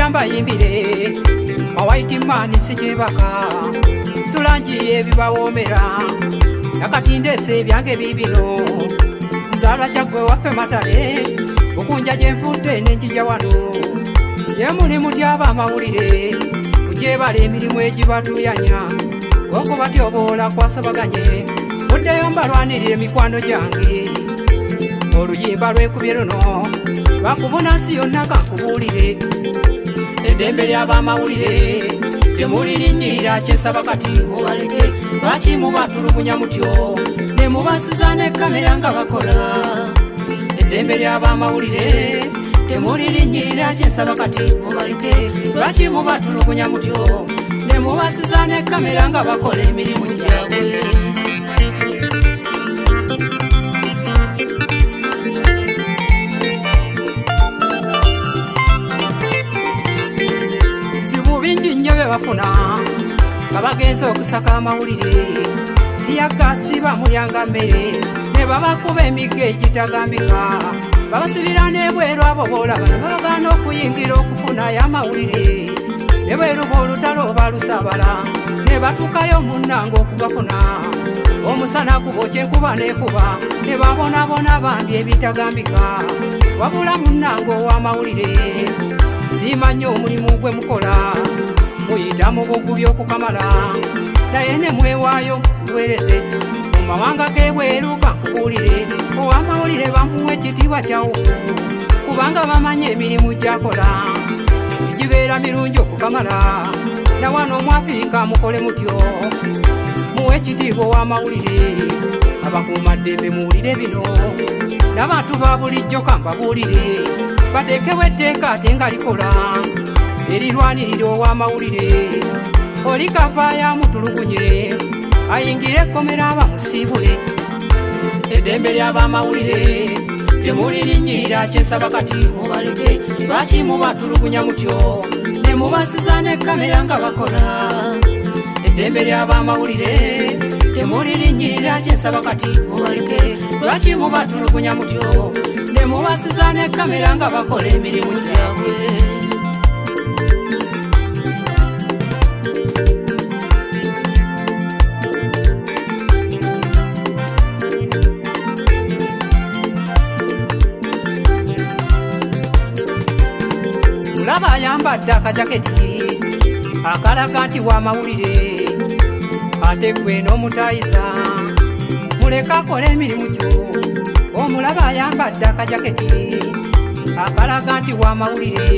mbayimbire White man sikibaka Sulanji ebibawomera Nakatindese byange bibino Nzalwa kyagwe waffe matale Okunja gye nfudde n'enjija wano Ye mulimu gy'abamawulire Mugyebala emirimu egibatuyanya Okubatyoboola kwasobaganye Muddeyo mbalwanirire mikwano gyange Oluyimba lwekubye luno Lwakubuna nsi yonna kankubuulire Eddembe ly'abamawulire temulirinnyirira kyensaba kati mubaleke lwaki mubatulugunya mutyo ne mubasiza ne kamera nga bakola Eddembe ly'abamawulire temulirinnyirira kyensaba kati mubaleke lwaki mubatulugunya mutyo ne mubasiza ne kamera nga bakola emirimu gyabwe bafuna kabagenza okusaka amawulire tiyagasiba mulyanga mmere ne babakuba emigga egitagambika babasibira n'ebweru abo boolaba ne babagaana okuyingira okufunayo amawulire ne bweruba olutalo balusabala ne batuukayo munnanga okugafuna omusana kubokya enkuba n'ekuba ne babonabona bambi ebitagambika wabula munnanga ow'amawulire simanyi omulimu gwe mukola Muyita mu bugubi okukamala naye ne mwewaayo tuweereze mu mawanga g'ebweru kankubuulire ow'amawulire bamuwa ekitiibwa kyawufu kubanga bamanyi emirimu gy'akola tegibeera mirungi okukamala na wano mu Afirika mukole mutyo muwe ekitiibwa ow'amawulire abakuumaddembe muwulire bino n'abantu ba bulijjo kambabuulire bateekewo etteeka ate nga likola erirwanirira ow'amawulire oli kavaayo mutulugunye ayingire ekkomera bamusiibule eddembe ly'abamawulire temulirinnyirira kyensaba kati mubaleke lwaki mubatulugunya mutyo ne mubasiza ne kamera nga bakola eddembe ly'abamawulire temulirinnyirira kyensaba kati mubaleke lwaki mubatulugunya mutyo ne mubasiza ne kamera nga bakola emirimu gyabwe Mulaba ayambadde akajaketi akalaga nti w'amawulire ate gwe n'omutayiza muleke akole emirimu gyo omulaba ayambadde akajaketi akalaga nti w'amawulire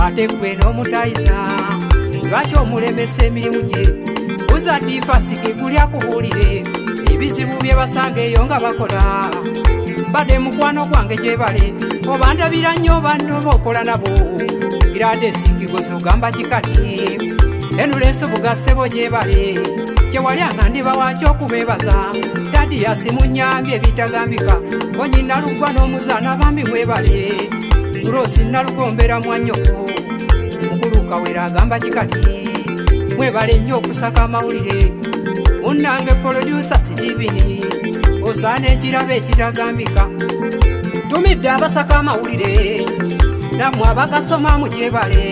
ate gwe n'omutayiza lwaki omulemesa emirimu gye buza difasike guli akubuulire ebizibu bye basanga eyo nga bakola badde mukwano gwange gyebale oba ndabira nnyo banno b'okola nabo girade esingigozi ogamba kikati enula ensobuga ssebo gyebale kyewalyanga ndibawaakyo okubeebaza dadi yasimunyambye ebitagambika konyi naluggwa n'omuzaana bambi mwebale Rosi nalugombera mwannyoko mukulu Kawera agamba kikati mwebale nnyo okusaka amawulire munnange producer Steveni osaana ekirabo ekitagambika tumidde abasaka amawulire nammwe abagasoma mugyebale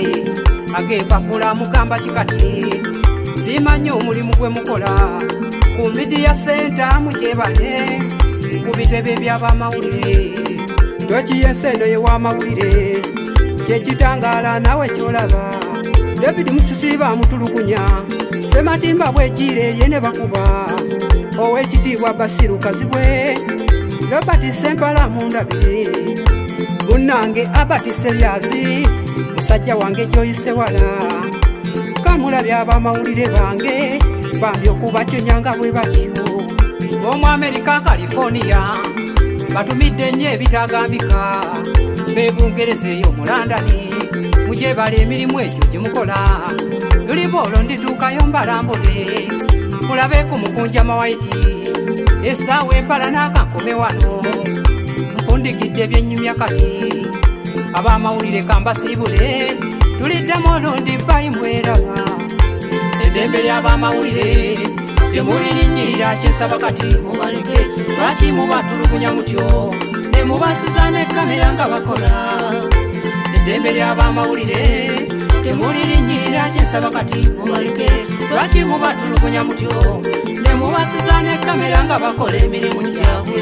ag'empapula mugamba kikati simanyi omulimu gwe mukola ku midiya center mugyebale ku bitebe by'abamawulire tokiye ensendo y'ew'amawulire kyekitangaala nawe kyolaba David Musisiba mutulugunya Sematimba bwegire ye ne bakuba ow'ekitiibwa Basiru Kazibwe Robert Sempala Mundabire munnange Albert Seryazi musajja wange Joyce Wala kamulabye abamawulire bange bambi okubakyonyanga bwe batyo omu America California batumidde nnyo ebitagambika beebungerezeeyo mu Londoni mugyebala emirimu egyo gye mukola luliboolo ndituukayo mbalambule mulabe ku mukunja mawaiti essaawa empala n'akankome wano mpundikidde ebyennyumya kati abamawulire kambasiibule tuliddemu olundi bayi mweraba eddembe ly'abamawulire temulirinnyirira kyensaba kati mubaleke lwaki mubatulugunya mutyo ne mubasiza ne kamera nga bakola eddembe ly'abamawulire temulirinyirira kyensaba kati mubalike lwaki mubatulugunya mutyo ne mubasiza ne kamera nga bakola emirimu gyabwe